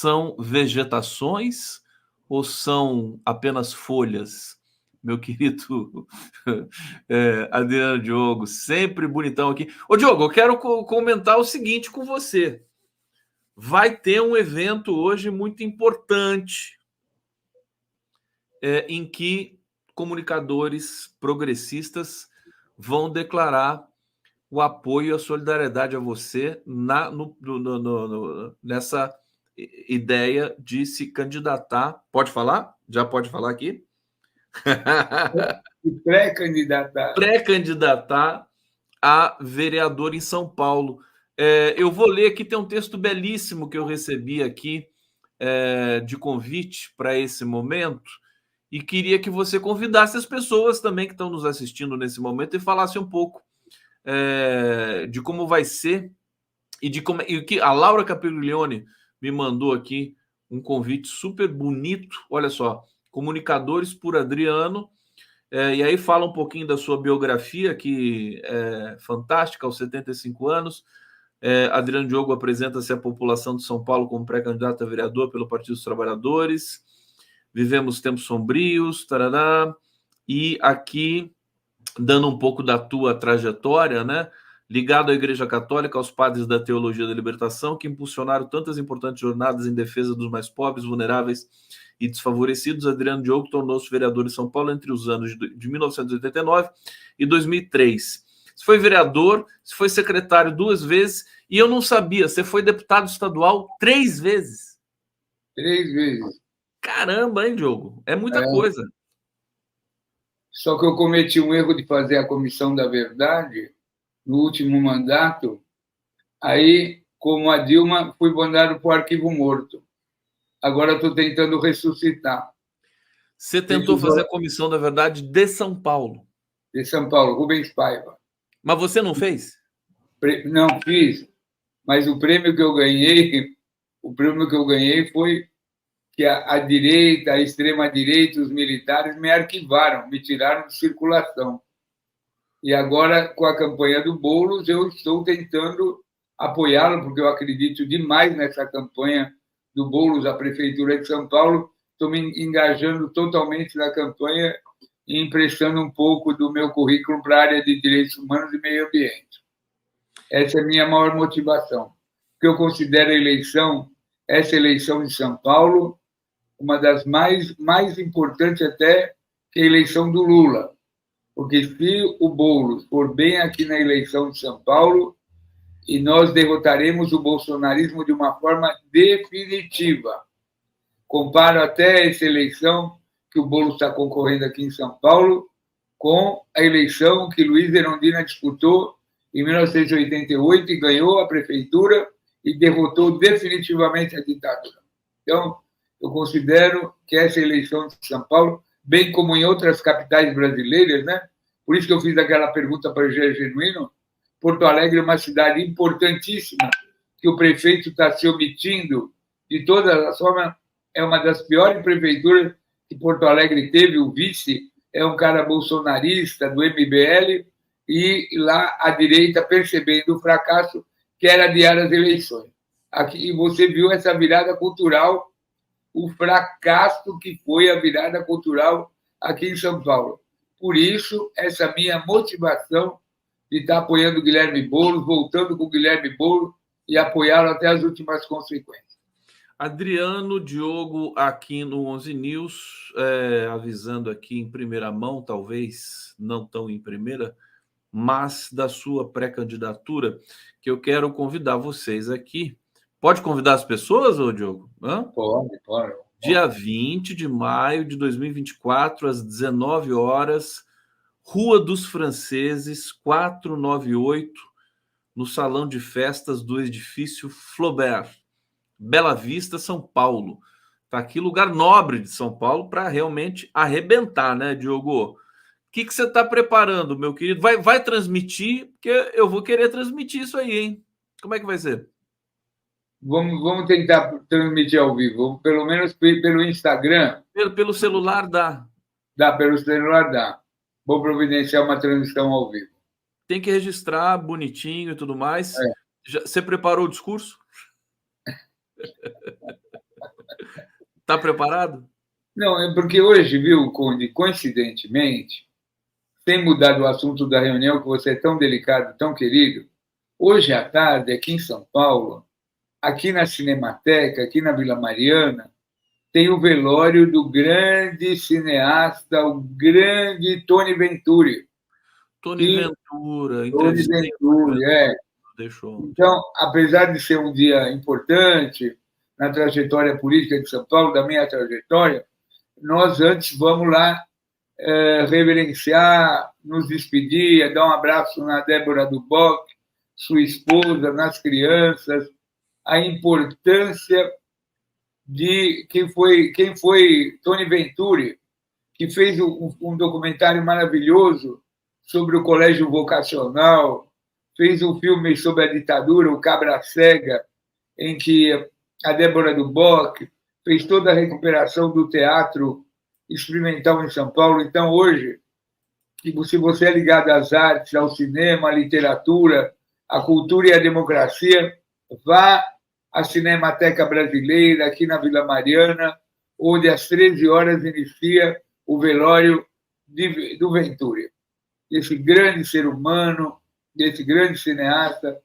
são vegetações ou são apenas folhas? Meu querido Adriano Diogo, sempre bonitão aqui. Ô, Diogo, eu quero comentar o seguinte com você. Vai ter um evento hoje muito importante em que comunicadores progressistas vão declarar o apoio e a solidariedade a você nessa ideia de se candidatar. Pode falar? Já pode falar aqui? Pré-candidatar. Pré-candidatar a vereador em São Paulo. Eu vou ler aqui, tem um texto belíssimo que eu recebi aqui de convite para esse momento e queria que você convidasse as pessoas também que estão nos assistindo nesse momento e falasse um pouco de como vai ser e que a Laura Capriglione me mandou aqui um convite super bonito. Olha só, Comunicadores por Adriano. E aí fala um pouquinho da sua biografia, que é fantástica, aos 75 anos. Adriano Diogo apresenta-se à população de São Paulo como pré-candidato a vereador pelo Partido dos Trabalhadores. Vivemos tempos sombrios, tarará. E aqui, dando um pouco da tua trajetória, né? Ligado à Igreja Católica, aos padres da Teologia da Libertação, que impulsionaram tantas importantes jornadas em defesa dos mais pobres, vulneráveis e desfavorecidos, Adriano Diogo tornou-se vereador em São Paulo entre os anos de 1989 e 2003. Você foi vereador, você foi secretário 2 vezes, e eu não sabia, você foi deputado estadual 3 vezes. 3 vezes. Caramba, hein, Diogo? É muita coisa. Só que eu cometi um erro de fazer a Comissão da Verdade no último mandato. Aí, como a Dilma, fui mandado para o arquivo morto. Agora estou tentando ressuscitar. Você tentou fazer a Comissão da Verdade de São Paulo. De São Paulo, Rubens Paiva. Mas você não fez? Não fiz, mas o prêmio que eu ganhei foi que a direita, a extrema-direita, os militares me arquivaram, me tiraram de circulação. E agora, com a campanha do Boulos, eu estou tentando apoiá-lo, porque eu acredito demais nessa campanha do Boulos à Prefeitura de São Paulo. Estou me engajando totalmente na campanha e emprestando um pouco do meu currículo para a área de direitos humanos e meio ambiente. Essa é a minha maior motivação, porque eu considero essa eleição em São Paulo, uma das mais importantes até que a eleição do Lula. Porque se o Boulos for bem aqui na eleição de São Paulo, e nós derrotaremos o bolsonarismo de uma forma definitiva. Comparo até essa eleição que o Boulos está concorrendo aqui em São Paulo com a eleição que Luiz Erundina disputou em 1988 e ganhou a prefeitura e derrotou definitivamente a ditadura. Então, eu considero que essa eleição de São Paulo, bem como em outras capitais brasileiras, né? Por isso que eu fiz aquela pergunta para o Gé Genuíno. Porto Alegre é uma cidade importantíssima, que o prefeito está se omitindo de todas as formas. É uma das piores prefeituras que Porto Alegre teve. O vice é um cara bolsonarista do MBL, e lá a direita percebendo o fracasso que era adiar as eleições. Aqui você viu essa virada cultural, o fracasso que foi a virada cultural aqui em São Paulo. Por isso, essa minha motivação de estar apoiando o Guilherme Boulos, voltando com o Guilherme Boulos e apoiá-lo até as últimas consequências. Adriano Diogo aqui no 11 News, avisando aqui em primeira mão, talvez não tão em primeira, mas da sua pré-candidatura, que eu quero convidar vocês aqui. Pode convidar as pessoas, ô Diogo? Pode. Dia 20 de maio de 2024, às 19 horas, Rua dos Franceses, 498, no Salão de Festas do Edifício Flaubert, Bela Vista, São Paulo. Tá aqui, lugar nobre de São Paulo, para realmente arrebentar, né, Diogo? O que você está preparando, meu querido? Vai transmitir? Porque eu vou querer transmitir isso aí, hein? Como é que vai ser? Vamos tentar transmitir ao vivo, pelo menos pelo Instagram. Pelo celular dá. Dá, pelo celular dá. Vou providenciar uma transmissão ao vivo. Tem que registrar bonitinho e tudo mais. Você preparou o discurso? Está preparado? Não, é porque hoje, viu, Conde, coincidentemente, sem mudar do assunto da reunião, que você é tão delicado, tão querido, hoje à tarde, aqui em São Paulo, aqui na Cinemateca, aqui na Vila Mariana, tem o velório do grande cineasta, o grande Tony Venturi. Tony Que Ventura, Tony entrevistei o Tony Venturi, Ventura, é. deixou ontem. Então, apesar de ser um dia importante na trajetória política de São Paulo, da minha trajetória, nós antes vamos lá reverenciar, nos despedir, dar um abraço na Débora Duboc, sua esposa, nas crianças, a importância de quem foi Tony Venturi, que fez um documentário maravilhoso sobre o colégio vocacional, fez um filme sobre a ditadura, o Cabra Cega, em que a Débora Duboc fez toda a recuperação do teatro experimental em São Paulo. Então, hoje, se você é ligado às artes, ao cinema, à literatura, à cultura e à democracia, vá à Cinemateca Brasileira, aqui na Vila Mariana, onde às 13 horas inicia o velório do Venturi, desse grande ser humano, desse grande cineasta.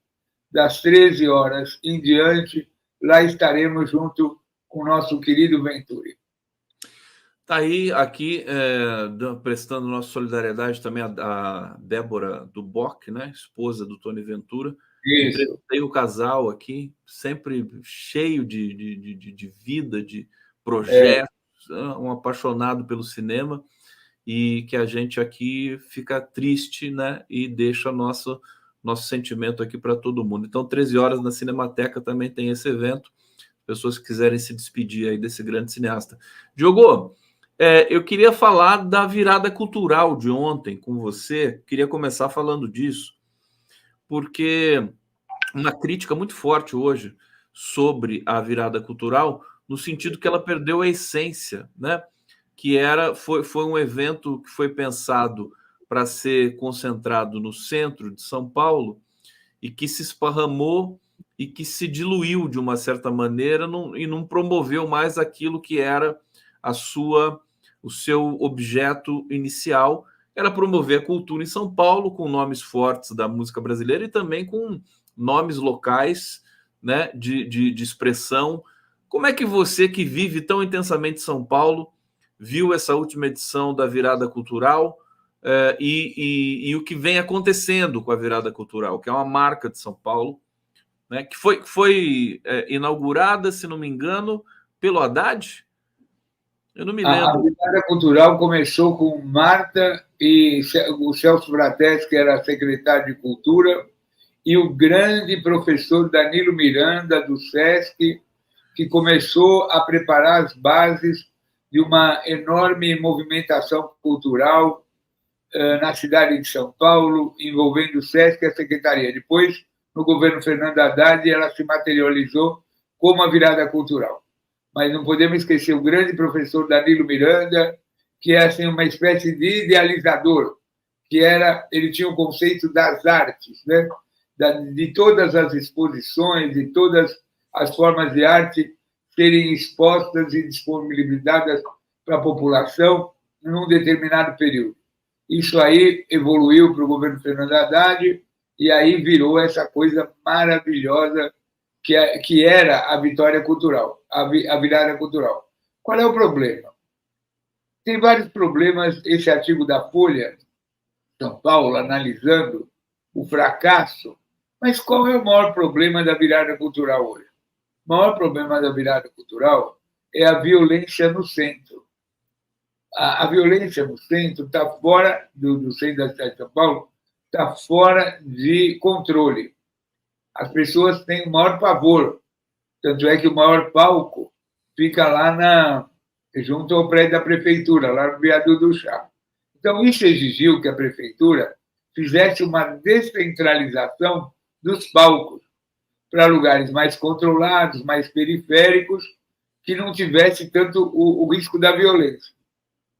Das 13 horas em diante, lá estaremos junto com o nosso querido Venturi. Está aí, aqui, prestando nossa solidariedade também a Débora Duboc, né, esposa do Tony Ventura. Isso. Entrevistei o casal aqui, sempre cheio de vida, de projetos, um apaixonado pelo cinema, e que a gente aqui fica triste, né, e deixa nosso sentimento aqui para todo mundo. Então, 13 horas na Cinemateca também tem esse evento, pessoas que quiserem se despedir aí desse grande cineasta. Diogo, eu queria falar da virada cultural de ontem com você, queria começar falando disso, porque uma crítica muito forte hoje sobre a virada cultural, no sentido que ela perdeu a essência, né? Que foi um evento que foi pensado para ser concentrado no centro de São Paulo e que se esparramou e que se diluiu de uma certa maneira e não promoveu mais aquilo que era o seu objeto inicial, era promover a cultura em São Paulo com nomes fortes da música brasileira e também com nomes locais, né, de expressão. Como é que você, que vive tão intensamente São Paulo, viu essa última edição da Virada Cultural e o que vem acontecendo com a Virada Cultural, que é uma marca de São Paulo, né, que foi inaugurada, se não me engano, pelo Haddad? Eu não me lembro. A Virada Cultural começou com Marta e o Celso Brates, que era secretário de Cultura, e o grande professor Danilo Miranda, do SESC, que começou a preparar as bases de uma enorme movimentação cultural na cidade de São Paulo, envolvendo o SESC e a Secretaria. Depois, no governo Fernando Haddad, ela se materializou como a Virada Cultural. Mas não podemos esquecer o grande professor Danilo Miranda, que é assim, uma espécie de idealizador, ele tinha o conceito das artes, né? De todas as exposições, de todas as formas de arte serem expostas e disponibilizadas para a população num determinado período. Isso aí evoluiu para o governo Fernando Haddad e aí virou essa coisa maravilhosa que era a vitória cultural, a virada cultural. Qual é o problema? Tem vários problemas. Esse artigo da Folha, São Paulo, analisando o fracasso. Mas qual é o maior problema da virada cultural hoje? O maior problema da virada cultural é a violência no centro. A violência no centro está fora do centro da cidade de São Paulo, está fora de controle. As pessoas têm o maior pavor. Tanto é que o maior palco fica lá junto ao prédio da prefeitura, lá no Viaduto do Chá. Então, isso exigiu que a prefeitura fizesse uma descentralização dos palcos para lugares mais controlados, mais periféricos, que não tivesse tanto o risco da violência.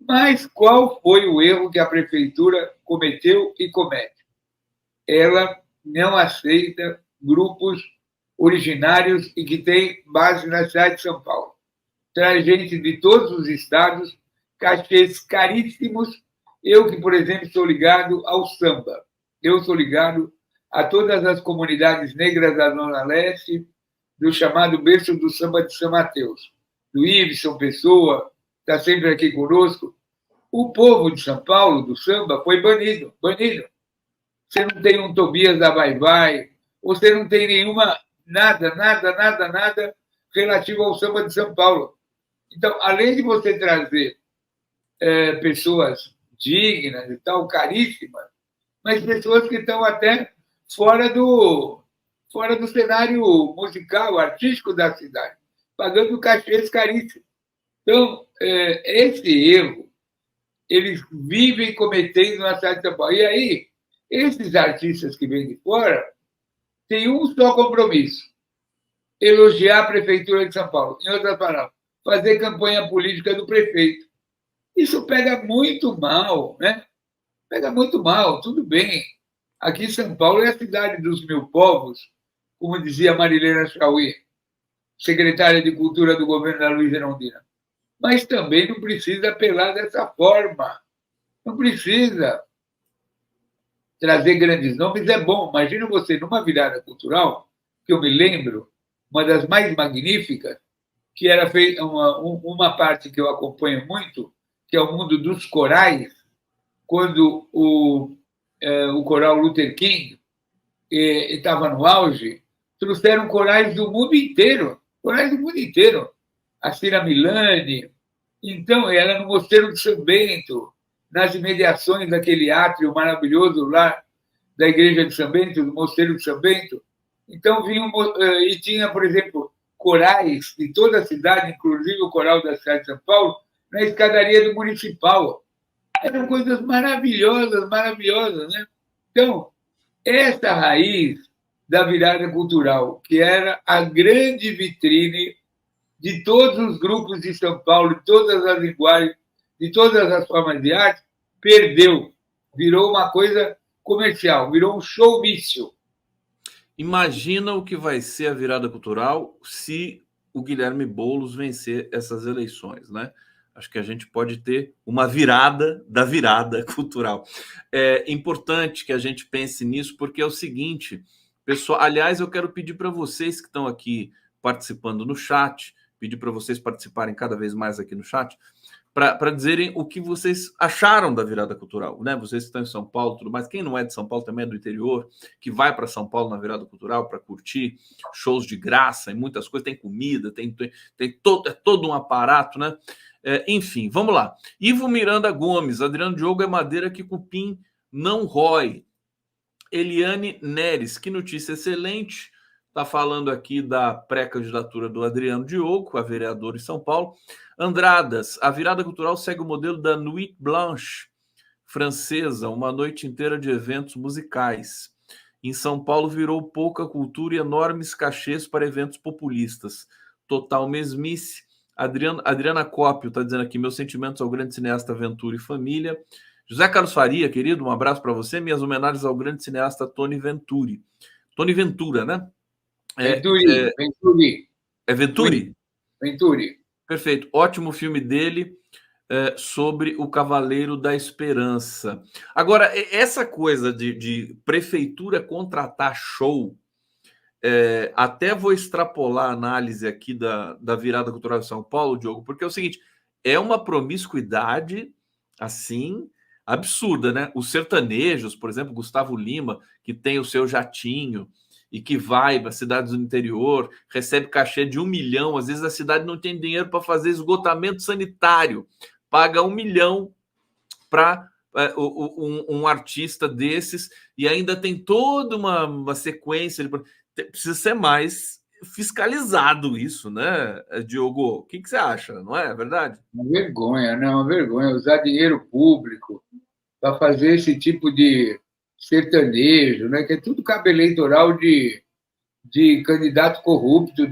Mas qual foi o erro que a prefeitura cometeu e comete? Ela não aceita grupos originários e que têm base na cidade de São Paulo. traz gente de todos os estados, cachês caríssimos. Eu que, por exemplo, sou ligado ao samba. Eu sou ligado a todas as comunidades negras da Zona Leste, do chamado berço do samba de São Mateus. Do Iveson Pessoa, está sempre aqui conosco. O povo de São Paulo, do samba, foi banido. Você não tem um Tobias da Vai Vai, você não tem nenhuma, nada relativo ao samba de São Paulo. Então, além de você trazer pessoas dignas e tal, caríssimas, mas pessoas que estão até fora do cenário musical, artístico da cidade, pagando cachês caríssimos. Então, esse erro, eles vivem cometendo na cidade de São Paulo. E aí, esses artistas que vêm de fora têm um só compromisso: elogiar a Prefeitura de São Paulo. Em outras palavras, fazer campanha política do prefeito. Isso pega muito mal, né? Pega muito mal, tudo bem. Aqui São Paulo é a cidade dos mil povos, como dizia Marilena Chauí, secretária de Cultura do governo da Luiza Erundina. Mas também não precisa apelar dessa forma. Não precisa trazer grandes nomes, é bom. Imagina você, numa virada cultural, que eu me lembro, uma das mais magníficas, que era feita uma parte que eu acompanho muito, que é o mundo dos corais, quando o coral Luther King estava no auge, trouxeram corais do mundo inteiro, A Cira Milani, então, ela no Mosteiro de São Bento, nas imediações daquele átrio maravilhoso lá da Igreja de São Bento, do Mosteiro de São Bento. Então, e tinha, por exemplo, corais de toda a cidade, inclusive o coral da cidade de São Paulo, na escadaria do Municipal. Eram coisas maravilhosas, né? Então, essa raiz da virada cultural, que era a grande vitrine de todos os grupos de São Paulo, de todas as linguagens, de todas as formas de arte, perdeu. Virou uma coisa comercial, virou um showmício. Imagina o que vai ser a virada cultural se o Guilherme Boulos vencer essas eleições, né? Acho que a gente pode ter uma virada da virada cultural. É importante que a gente pense nisso, porque é o seguinte, pessoal. Aliás, eu quero pedir para vocês que estão aqui participando no chat, pedir para vocês participarem cada vez mais aqui no chat, para dizerem o que vocês acharam da virada cultural, né? Vocês que estão em São Paulo, tudo mais. Quem não é de São Paulo também é do interior, que vai para São Paulo na virada cultural para curtir shows de graça e muitas coisas, tem comida, tem todo um aparato, né? Enfim, vamos lá. Ivo Miranda Gomes, Adriano Diogo é madeira que cupim não rói. Eliane Neres, que notícia excelente. Está falando aqui da pré-candidatura do Adriano Diogo, a vereador em São Paulo. Andradas, a virada cultural segue o modelo da Nuit Blanche francesa, uma noite inteira de eventos musicais. Em São Paulo virou pouca cultura e enormes cachês para eventos populistas. Total mesmice. Adriana Cópio está dizendo aqui, meus sentimentos ao grande cineasta Ventura e família. José Carlos Faria, querido, um abraço para você. Minhas homenagens ao grande cineasta Tony Venturi. Tony Ventura, né? Venturi. É Venturi? Venturi. Perfeito. Ótimo filme dele sobre o Cavaleiro da Esperança. Agora, essa coisa de prefeitura contratar show, até vou extrapolar a análise aqui da virada cultural de São Paulo, Diogo, porque é o seguinte, é uma promiscuidade, assim, absurda, né? Os sertanejos, por exemplo, Gustavo Lima, que tem o seu jatinho, e que vai para cidades do interior, recebe cachê de 1 milhão, às vezes a cidade não tem dinheiro para fazer esgotamento sanitário, paga 1 milhão para um artista desses, e ainda tem toda uma sequência, precisa ser mais fiscalizado isso, né, Diogo? O que você acha, não é verdade? Uma vergonha, né? Uma vergonha usar dinheiro público para fazer esse tipo de sertanejo, né? Que é tudo cabo eleitoral de candidato corrupto.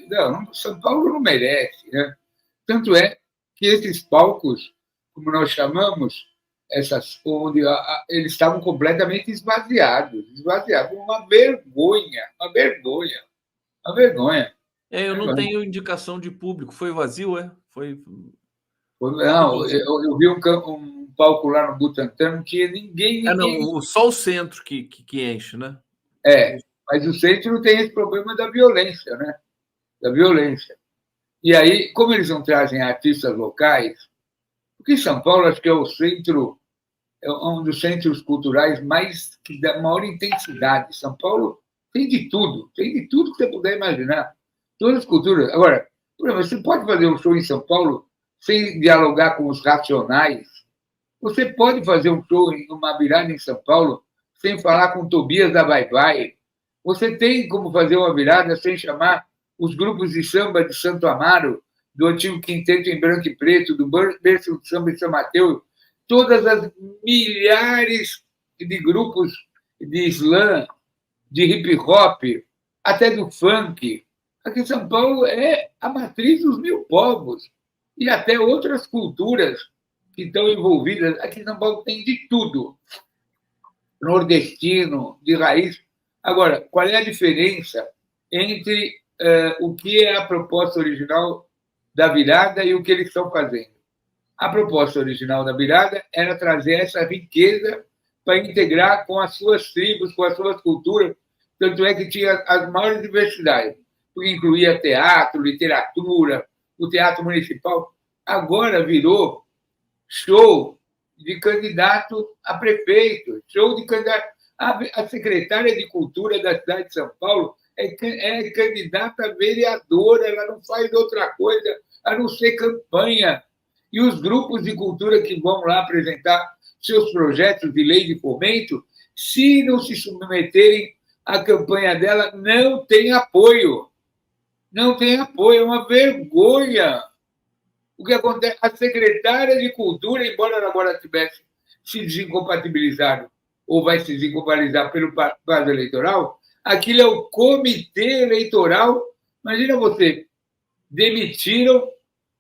Não, São Paulo não merece, né? Tanto é que esses palcos, como nós chamamos, onde eles estavam completamente esvaziados. Uma vergonha. Eu não tenho indicação de público. Foi vazio, é? Foi. Não, eu vi um palco lá no Butantã, não tinha ninguém, ninguém. Não, só o centro que enche, né? Mas o centro tem esse problema da violência, né? Da violência. E aí, como eles não trazem artistas locais, porque São Paulo acho que é o centro, é um dos centros culturais mais que dá maior intensidade. São Paulo tem de tudo que você puder imaginar. Todas as culturas. Agora, por exemplo, você pode fazer um show em São Paulo sem dialogar com os Racionais. Você pode fazer um show em uma virada em São Paulo sem falar com Tobias da Vai Vai. Você tem como fazer uma virada sem chamar os grupos de samba de Santo Amaro, do antigo Quinteto em Branco e Preto, do Berço de Samba de São Mateus, todas as milhares de grupos de slam, de hip hop, até do funk. Aqui em São Paulo é a matriz dos mil povos e até outras culturas que estão envolvidas. Aqui em São Paulo tem de tudo. Nordestino, de raiz. Agora, qual é a diferença entre o que é a proposta original da virada e o que eles estão fazendo? A proposta original da virada era trazer essa riqueza para integrar com as suas tribos, com as suas culturas. Tanto é que tinha as maiores diversidades, porque incluía teatro, literatura, o teatro municipal. Agora virou show de candidato a prefeito, show de candidato. A secretária de Cultura da cidade de São Paulo é candidata a vereadora, ela não faz outra coisa a não ser campanha. E os grupos de cultura que vão lá apresentar seus projetos de lei de fomento, se não se submeterem à campanha dela, não tem apoio. Não tem apoio, é uma vergonha. O que acontece? A secretária de Cultura, embora ela agora tivesse se desincompatibilizado, ou vai se desincompatibilizar pelo prazo eleitoral, aquilo é o comitê eleitoral. Imagina você, demitiram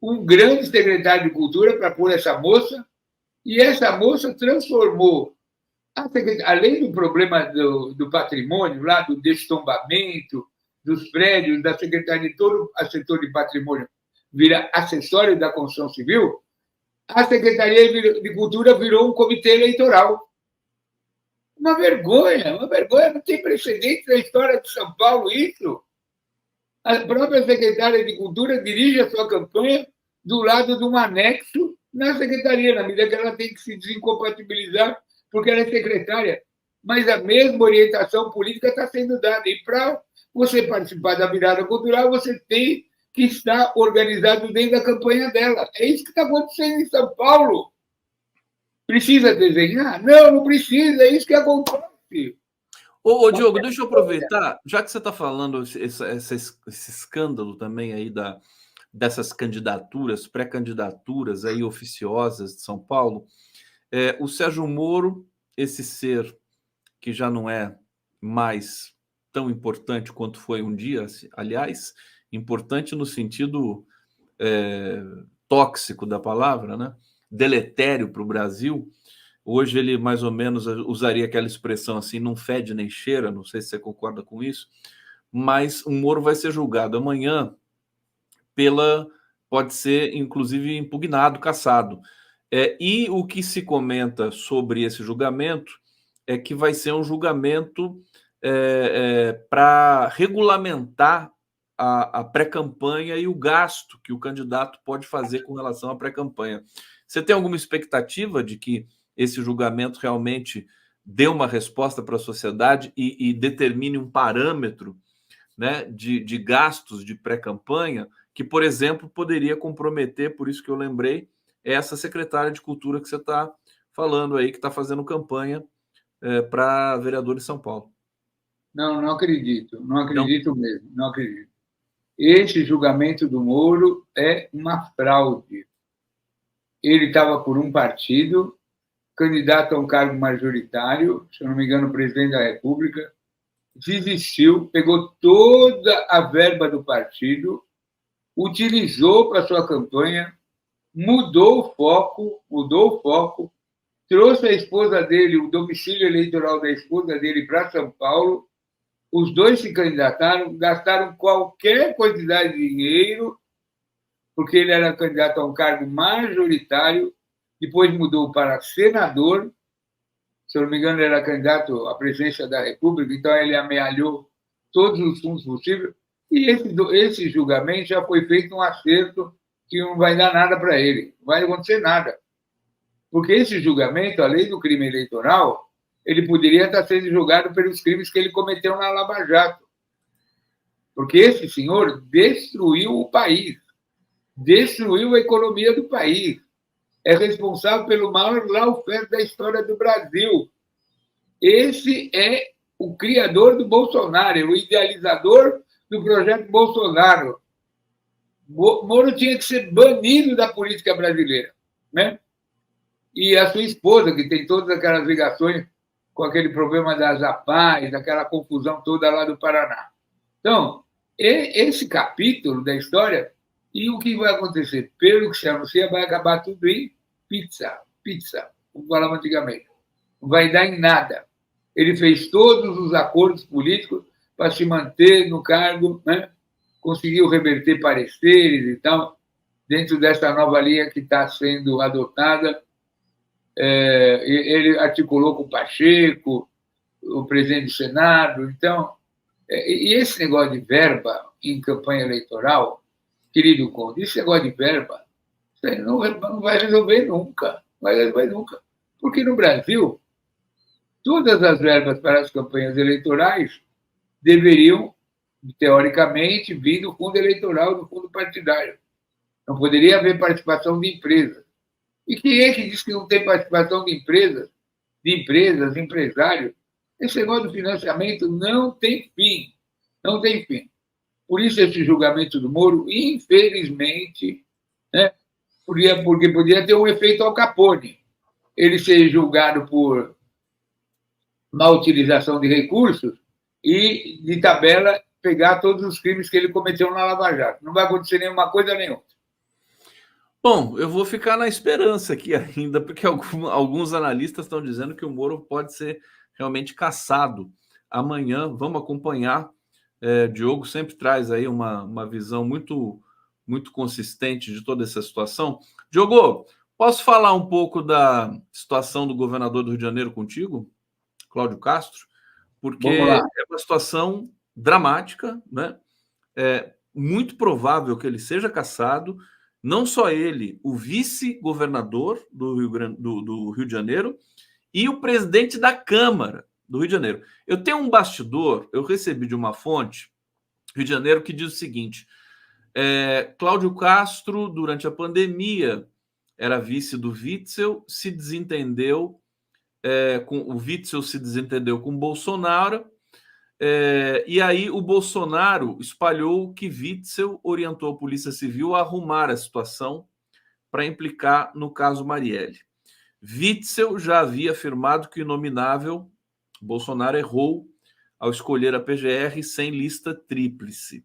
um grande secretário de Cultura para pôr essa moça, e essa moça transformou, além do problema do patrimônio, lá do destombamento, dos prédios, da Secretaria de todo o setor de patrimônio, vira acessório da construção civil, a Secretaria de Cultura virou um comitê eleitoral. Uma vergonha, não tem precedente na história de São Paulo isso. A própria secretária de Cultura dirige a sua campanha do lado de um anexo na secretaria, na medida que ela tem que se desincompatibilizar, porque ela é secretária. Mas a mesma orientação política está sendo dada. E para você participar da virada cultural, você tem que estar organizado dentro da campanha dela. É isso que está acontecendo em São Paulo. Precisa desenhar? Não, não precisa, é isso que acontece. Ô Diogo, deixa eu aproveitar, já que você está falando esse escândalo também aí dessas candidaturas, pré-candidaturas aí oficiosas de São Paulo, o Sérgio Moro, esse ser que já não é mais tão importante quanto foi um dia, aliás, importante no sentido tóxico da palavra, né? Deletério para o Brasil. Hoje ele mais ou menos usaria aquela expressão assim, não fede nem cheira, não sei se você concorda com isso, mas o Moro vai ser julgado amanhã pode ser inclusive impugnado, cassado. E o que se comenta sobre esse julgamento é que vai ser um julgamento para regulamentar a pré-campanha e o gasto que o candidato pode fazer com relação à pré-campanha. Você tem alguma expectativa de que esse julgamento realmente dê uma resposta para a sociedade e determine um parâmetro, né, de gastos de pré-campanha que, por exemplo, poderia comprometer, por isso que eu lembrei, essa secretária de Cultura que você está falando aí, que está fazendo campanha para vereador em São Paulo? Não acredito mesmo, não acredito. Esse julgamento do Moro é uma fraude. Ele estava por um partido, candidato a um cargo majoritário, se eu não me engano, presidente da República, desistiu, pegou toda a verba do partido, utilizou para sua campanha, mudou o foco, trouxe a esposa dele, o domicílio eleitoral da esposa dele para São Paulo, Os dois se candidataram, gastaram qualquer quantidade de dinheiro, porque ele era candidato a um cargo majoritário, depois mudou para senador, se eu não me engano, ele era candidato à presidência da República, então ele amealhou todos os fundos possíveis, e esse julgamento já foi feito um acerto que não vai dar nada para ele, não vai acontecer nada. Porque esse julgamento, além do crime eleitoral, ele poderia estar sendo julgado pelos crimes que ele cometeu na Lava Jato. Porque esse senhor destruiu o país, destruiu a economia do país, é responsável pelo maior lawfare da história do Brasil. Esse é o criador do Bolsonaro, é o idealizador do projeto Bolsonaro. Moro tinha que ser banido da política brasileira, né? E a sua esposa, que tem todas aquelas ligações com aquele problema das APAES, aquela confusão toda lá do Paraná. Então, esse capítulo da história, e o que vai acontecer? Pelo que se anuncia, vai acabar tudo em pizza, como falava antigamente. Não vai dar em nada. Ele fez todos os acordos políticos para se manter no cargo, né? Conseguiu reverter pareceres e tal, dentro dessa nova linha que está sendo adotada. Ele articulou com o Pacheco, o presidente do Senado. Então, e esse negócio de verba em campanha eleitoral, querido Conde, esse negócio de verba não vai resolver nunca. Não vai resolver nunca. Porque no Brasil, todas as verbas para as campanhas eleitorais deveriam, teoricamente, vir do fundo eleitoral, do fundo partidário. Não poderia haver participação de empresas. E quem é que diz que não tem participação de empresas, empresários? Esse negócio do financiamento não tem fim. Não tem fim. Por isso, esse julgamento do Moro, infelizmente, né, porque podia ter um efeito Al Capone. Ele ser julgado por má utilização de recursos e, de tabela, pegar todos os crimes que ele cometeu na Lava Jato. Não vai acontecer nenhuma coisa nenhuma. Bom, eu vou ficar na esperança aqui ainda, porque alguns analistas estão dizendo que o Moro pode ser realmente cassado amanhã. Vamos acompanhar. Diogo sempre traz aí uma visão muito, muito consistente de toda essa situação. Diogo, posso falar um pouco da situação do governador do Rio de Janeiro contigo, Cláudio Castro? Porque é uma situação dramática, né? É muito provável que ele seja cassado. Não só ele, o vice-governador do Rio de Janeiro e o presidente da Câmara do Rio de Janeiro. Eu tenho um bastidor, eu recebi de uma fonte, Rio de Janeiro, que diz o seguinte: Cláudio Castro, durante a pandemia, era vice do Witzel, se desentendeu, o Witzel se desentendeu com o Bolsonaro, e aí o Bolsonaro espalhou que Witzel orientou a Polícia Civil a arrumar a situação para implicar no caso Marielle. Witzel já havia afirmado que o inominável Bolsonaro errou ao escolher a PGR sem lista tríplice.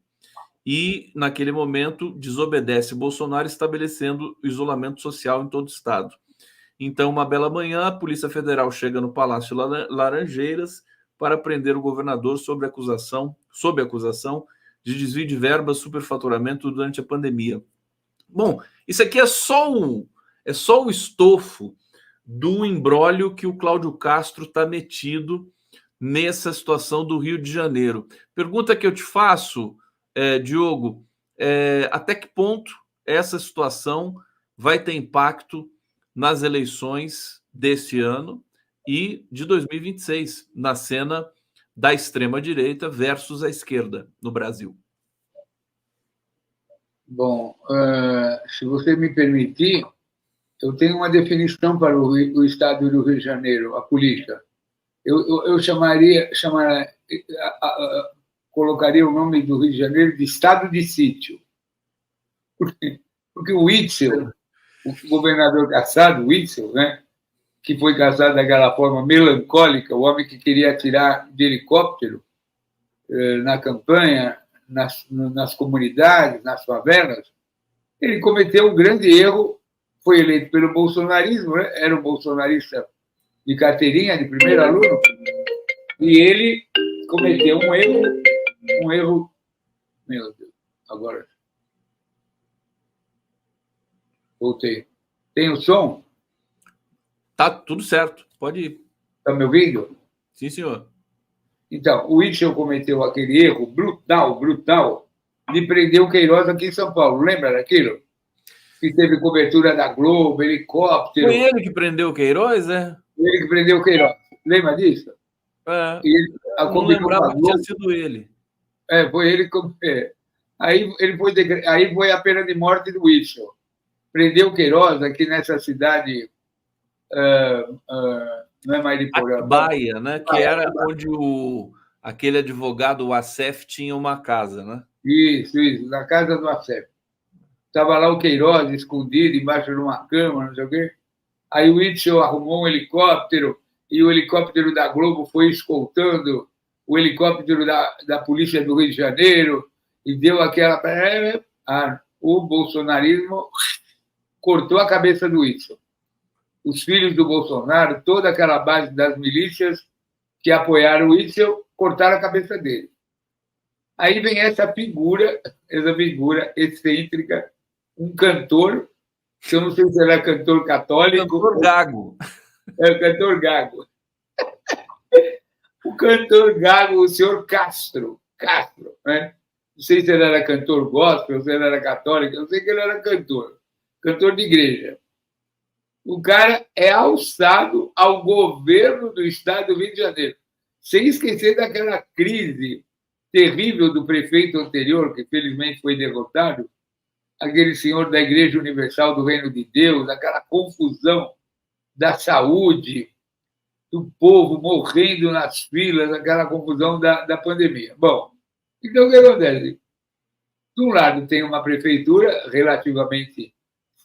E, naquele momento, desobedece Bolsonaro, estabelecendo isolamento social em todo o estado. Então, uma bela manhã, a Polícia Federal chega no Palácio Laranjeiras para prender o governador sob acusação de desvio de verbas, superfaturamento durante a pandemia. Bom, isso aqui é só o estofo do imbróglio que o Cláudio Castro está metido nessa situação do Rio de Janeiro. Pergunta que eu te faço, Diogo, até que ponto essa situação vai ter impacto nas eleições desse ano e de 2026, na cena da extrema-direita versus a esquerda no Brasil? Bom, se você me permitir, eu tenho uma definição para o Estado do Rio de Janeiro, a política. Eu colocaria o nome do Rio de Janeiro de Estado de Sítio. Porque o Witzel, o governador cassado, Witzel, né, que foi caçado daquela forma melancólica, o homem que queria atirar de helicóptero na campanha, nas comunidades, nas favelas, ele cometeu um grande erro, foi eleito pelo bolsonarismo, né? Era um bolsonarista de carteirinha, de primeiro aluno, e ele cometeu um erro. Meu Deus, agora voltei. Tem o som? Tá tudo certo, pode ir. Está me ouvindo? Sim, senhor. Então, o Whitson cometeu aquele erro brutal, de prender o Queiroz aqui em São Paulo. Lembra daquilo? Que teve cobertura da Globo, helicóptero. Foi ele que prendeu o Queiroz, é? Ele que prendeu o Queiroz. Lembra disso? É. E ele Não lembrava que tinha sido ele. Foi ele que. Aí foi a pena de morte do Whitson. Prendeu o Queiroz aqui nessa cidade. Não é Mariporã. Atibaia, né? Que era onde aquele advogado, o Acef, tinha uma casa, né? Isso, na casa do Acef. Estava lá o Queiroz escondido embaixo de uma cama, não sei o quê. Aí o Whitson arrumou um helicóptero e o helicóptero da Globo foi escoltando o helicóptero da Polícia do Rio de Janeiro e deu aquela. O bolsonarismo cortou a cabeça do Whitson. Os filhos do Bolsonaro, toda aquela base das milícias que apoiaram o Whitson, cortaram a cabeça dele. Aí vem essa figura excêntrica, um cantor, que eu não sei se ele é cantor católico. Cantor gago. É o cantor gago. O cantor gago, o senhor Castro, né? Não sei se ele era cantor gospel, se ele era católico, eu sei que ele era cantor de igreja. O cara é alçado ao governo do estado do Rio de Janeiro, sem esquecer daquela crise terrível do prefeito anterior, que felizmente foi derrotado, aquele senhor da Igreja Universal do Reino de Deus, aquela confusão da saúde, do povo morrendo nas filas, aquela confusão da pandemia. Bom, então o que acontece? De um lado tem uma prefeitura relativamente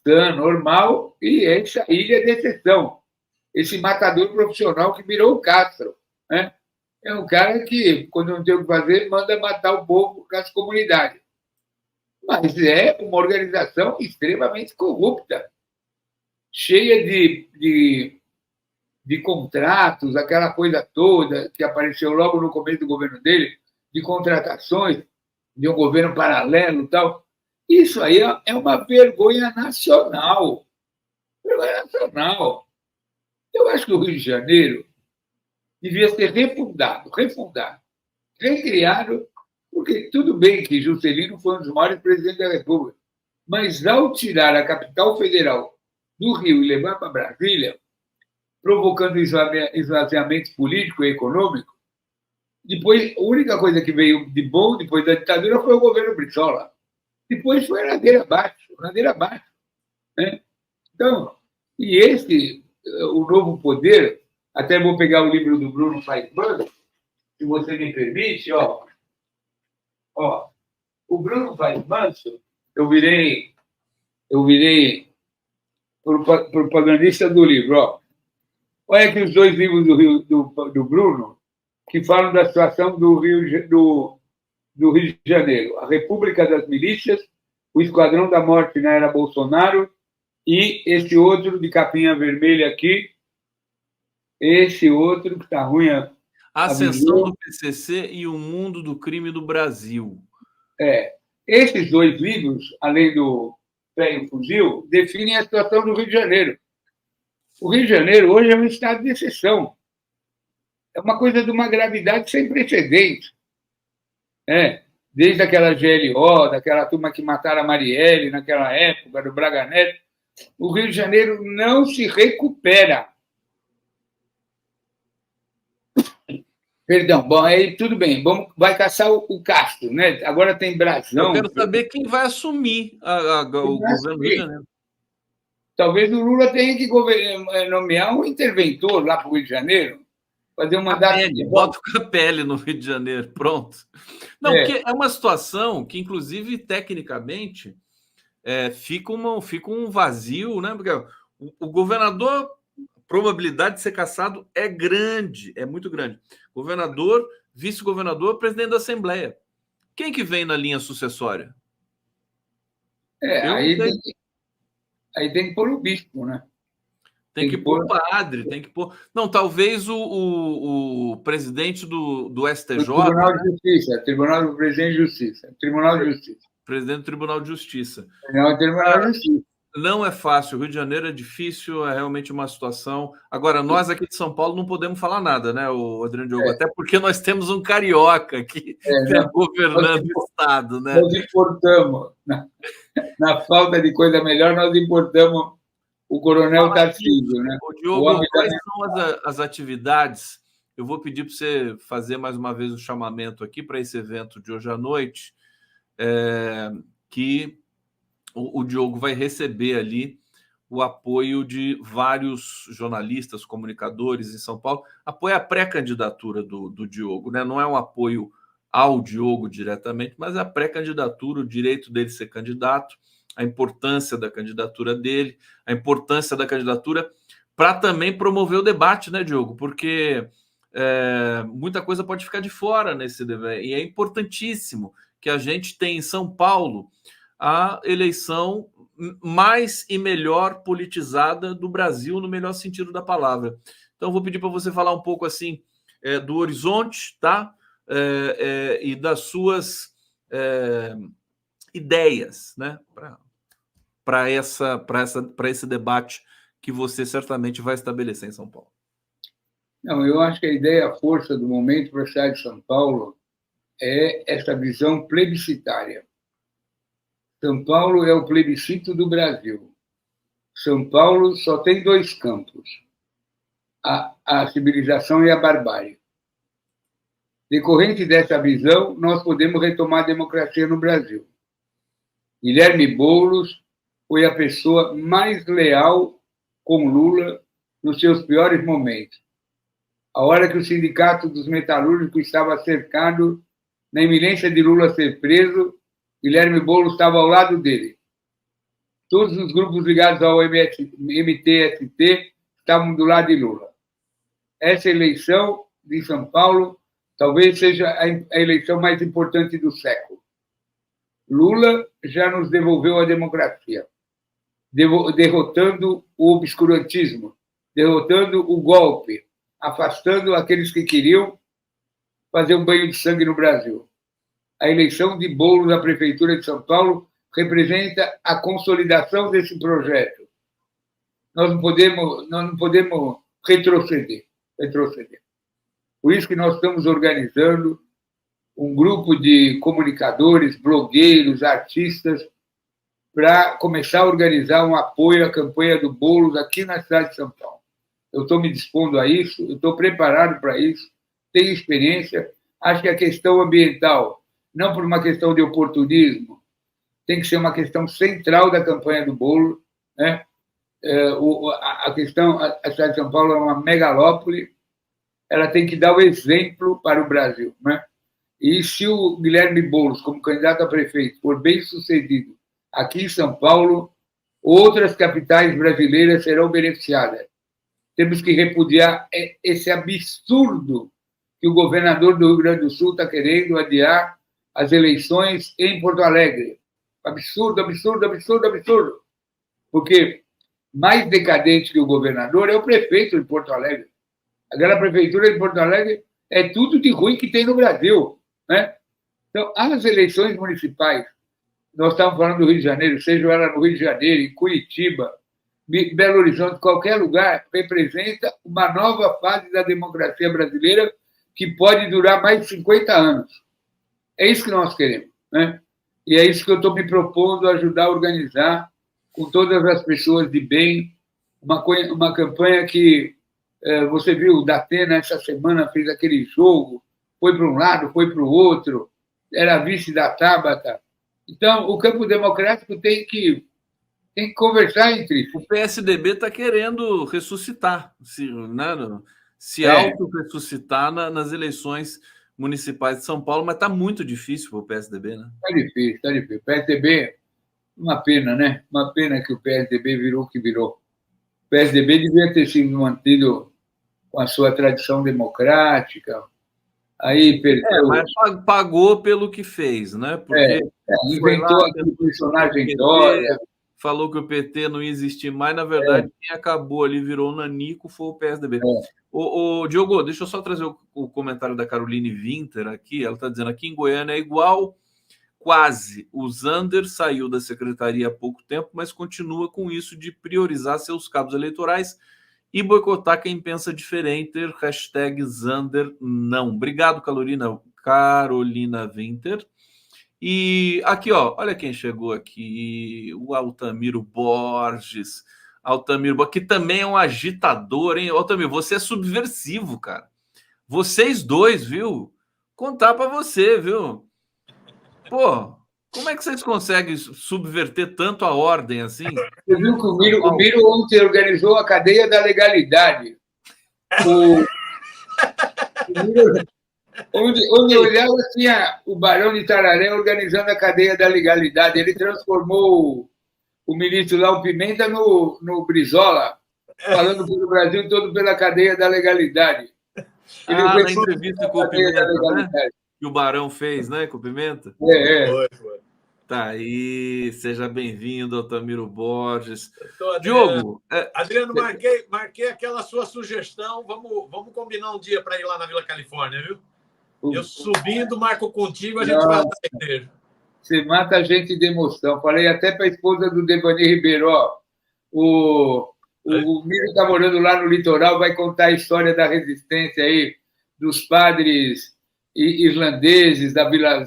sã, normal, e essa ilha de exceção, esse matador profissional que virou o Castro, né? É um cara que, quando não tem o que fazer, manda matar o povo nas comunidades. Mas é uma organização extremamente corrupta, cheia de contratos, aquela coisa toda que apareceu logo no começo do governo dele, de contratações, de um governo paralelo e tal. Isso aí é uma vergonha nacional. Vergonha nacional. Eu acho que o Rio de Janeiro devia ser refundado, recriado, porque tudo bem que Juscelino foi um dos maiores presidentes da República, mas ao tirar a capital federal do Rio e levar para Brasília, provocando esvaziamento político e econômico, depois, a única coisa que veio de bom depois da ditadura foi o governo Brizola. Depois foi ladeira abaixo. Né? Então, o novo poder, até vou pegar o livro do Bruno Paisman, se você me permite, ó, o Bruno Paisman, eu virei propagandista do livro, ó. Olha aqui os dois livros do Bruno, que falam da situação do Rio de Janeiro. A República das Milícias, o Esquadrão da Morte na Era Bolsonaro e esse outro de capinha vermelha aqui, esse outro que está ruim. A Ascensão do PCC e o Mundo do Crime do Brasil. Esses dois livros, além do Pé e o Fuzil, definem a situação do Rio de Janeiro. O Rio de Janeiro hoje é um estado de exceção. É uma coisa de uma gravidade sem precedentes. Desde aquela GLO, daquela turma que mataram a Marielle naquela época, do Braga Neto, o Rio de Janeiro não se recupera. Perdão, bom, aí tudo bem, vai caçar o Castro, né? Agora tem Brasão. Eu quero saber quem vai assumir o governo do Rio de Janeiro. Talvez o Lula tenha que nomear um interventor lá para o Rio de Janeiro, fazer um mandato. Bota o Capelli no Rio de Janeiro, pronto. Não, porque é uma situação que, inclusive, tecnicamente, fica um vazio, né? Porque o governador, a probabilidade de ser cassado é grande, é muito grande. Governador, vice-governador, presidente da Assembleia. Quem que vem na linha sucessória? Aí tem que pôr o bispo, né? Tem que pôr padre, tem que pôr. Não, talvez o presidente do STJ. O Tribunal de Justiça, Tribunal do Presidente de Justiça. Tribunal de Justiça. Presidente do Tribunal de Justiça. Não, Tribunal de Justiça. Não é fácil, o Rio de Janeiro é difícil, é realmente uma situação. Agora, nós aqui de São Paulo não podemos falar nada, né, o Adriano Diogo? Até porque nós temos um carioca aqui governando o Estado, né? Nós importamos, na falta de coisa melhor, nós importamos o Coronel Tarcísio, né? Diogo, quais são as atividades? Eu vou pedir para você fazer mais uma vez o chamamento aqui para esse evento de hoje à noite, que o Diogo vai receber ali o apoio de vários jornalistas, comunicadores em São Paulo. Apoia a pré-candidatura do Diogo, né? Não é um apoio ao Diogo diretamente, mas a pré-candidatura, o direito dele ser candidato, a importância da candidatura dele, a importância da candidatura para também promover o debate, né, Diogo? Porque muita coisa pode ficar de fora nesse debate, e é importantíssimo que a gente tenha em São Paulo a eleição mais e melhor politizada do Brasil, no melhor sentido da palavra. Então, vou pedir para você falar um pouco assim do horizonte, tá? E das suas ideias, né? Para esse debate que você certamente vai estabelecer em São Paulo. Não, eu acho que a ideia, a força do momento para a cidade de São Paulo é essa visão plebiscitária. São Paulo é o plebiscito do Brasil. São Paulo só tem dois campos, a civilização e a barbárie. Decorrente dessa visão, nós podemos retomar a democracia no Brasil. Guilherme Boulos foi a pessoa mais leal com Lula nos seus piores momentos. A hora que o Sindicato dos Metalúrgicos estava cercado, na iminência de Lula ser preso, Guilherme Boulos estava ao lado dele. Todos os grupos ligados ao MTST estavam do lado de Lula. Essa eleição de São Paulo talvez seja a eleição mais importante do século. Lula já nos devolveu a democracia, derrotando o obscurantismo, derrotando o golpe, afastando aqueles que queriam fazer um banho de sangue no Brasil. A eleição de Boulos à Prefeitura de São Paulo representa a consolidação desse projeto. Nós não podemos retroceder. Por isso que nós estamos organizando um grupo de comunicadores, blogueiros, artistas, para começar a organizar um apoio à campanha do Boulos aqui na cidade de São Paulo. Eu estou me dispondo a isso, eu estou preparado para isso, tenho experiência. Acho que a questão ambiental, não por uma questão de oportunismo, tem que ser uma questão central da campanha do Boulos, né? A cidade de São Paulo é uma megalópole, ela tem que dar o exemplo para o Brasil, né? E se o Guilherme Boulos, como candidato a prefeito, for bem sucedido aqui em São Paulo, outras capitais brasileiras serão beneficiadas. Temos que repudiar esse absurdo que o governador do Rio Grande do Sul está querendo adiar as eleições em Porto Alegre. Absurdo, absurdo, absurdo, absurdo. Porque mais decadente que o governador é o prefeito de Porto Alegre. Agora, a prefeitura de Porto Alegre é tudo de ruim que tem no Brasil, né? Então, as eleições municipais, nós estamos falando do Rio de Janeiro, seja ela no Rio de Janeiro, em Curitiba, Belo Horizonte, qualquer lugar, representa uma nova fase da democracia brasileira que pode durar mais de 50 anos. É isso que nós queremos, né? E é isso que eu estou me propondo a ajudar a organizar com todas as pessoas de bem, uma campanha que você viu, o Datena essa semana fez aquele jogo, foi para um lado, foi para o outro, era vice da Tabata. Então, o campo democrático tem que conversar entre si. O PSDB está querendo ressuscitar, se auto-ressuscitar nas eleições municipais de São Paulo, mas está muito difícil para o PSDB, né? Está difícil, está difícil. O PSDB, uma pena, né? Uma pena que o PSDB virou o que virou. O PSDB devia ter sido mantido com a sua tradição democrática. Aí perdeu. Mas pagou pelo que fez, né? Porque inventou aquele personagem Dória. falou que o PT não ia existir mais. Na verdade, quem acabou ali, virou o Nanico, foi o PSDB. O Diogo, deixa eu só trazer o comentário da Caroline Winter aqui. Ela está dizendo, aqui em Goiânia é igual, quase. O Zander saiu da secretaria há pouco tempo, mas continua com isso de priorizar seus cabos eleitorais e boicotar quem pensa diferente. Hashtag Zander não. Obrigado, Carolina Winter. E aqui, ó, olha quem chegou aqui, o Altamiro Borges. Altamiro, que também é um agitador, hein? Altamiro, você é subversivo, cara. Vocês dois, viu? Contar para você, viu? Pô, como é que vocês conseguem subverter tanto a ordem assim? Você viu que o Miro ontem organizou a cadeia da legalidade. O Miro, onde eu olhava, tinha o Barão de Tararé organizando a cadeia da legalidade. Ele transformou o ministro lá, o Pimenta, no Brizola, falando pelo Brasil todo pela cadeia da legalidade. Ele na entrevista com o Pimenta, né? Que o Barão fez, né, com o Pimenta? Foi. Tá aí, seja bem-vindo, Altamiro Borges. Diogo. Adriano, marquei aquela sua sugestão. Vamos combinar um dia para ir lá na Vila Califórnia, viu? Eu subindo, marco contigo, a gente vai lá na igreja. Você mata a gente de emoção. Falei até para a esposa do Devani Ribeiro, ó, o Miro está morando lá no litoral, vai contar a história da resistência aí, dos padres irlandeses da Vila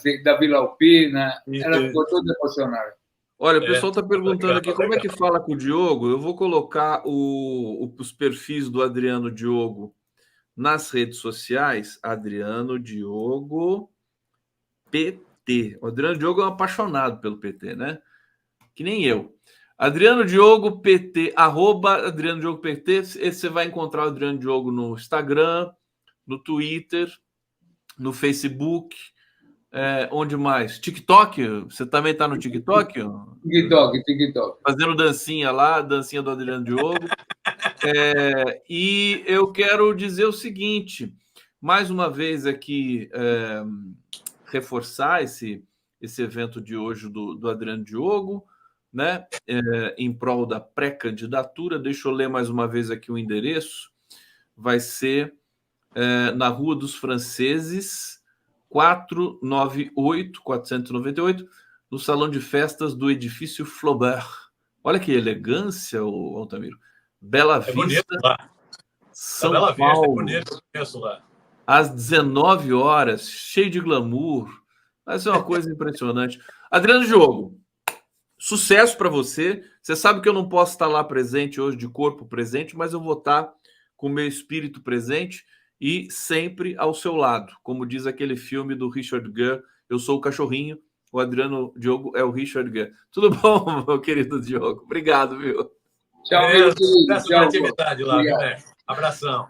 Alpina. Ela ficou toda emocionada. Olha, o pessoal está perguntando aqui como é que fala com o Diogo. Eu vou colocar os perfis do Adriano Diogo nas redes sociais. Adriano Diogo PT. O Adriano Diogo é um apaixonado pelo PT, né? Que nem eu. Adriano Diogo PT, @Adriano Diogo PT. Você vai encontrar o Adriano Diogo no Instagram, no Twitter, no Facebook, onde mais? TikTok? Você também está no TikTok? TikTok. Fazendo dancinha lá, dancinha do Adriano Diogo. E eu quero dizer o seguinte, mais uma vez aqui, reforçar esse evento de hoje do Adriano Diogo, né? Em prol da pré-candidatura. Deixa eu ler mais uma vez aqui o endereço. Vai ser na Rua dos Franceses, 498, no Salão de Festas do Edifício Flaubert. Olha que elegância, Altamiro. Bela Vista, lá. São Bela Paulo. Vista, é bonito, eu conheço lá. Às 19 horas, cheio de glamour. Vai ser uma coisa impressionante. Adriano Diogo, sucesso para você. Você sabe que eu não posso estar lá presente hoje, de corpo presente, mas eu vou estar com o meu espírito presente e sempre ao seu lado. Como diz aquele filme do Richard Gere, eu sou o cachorrinho, o Adriano Diogo é o Richard Gere. Tudo bom, meu querido Diogo? Obrigado, viu? Tchau, meu querido. Tchau, atividade lá, viu, né? Abração.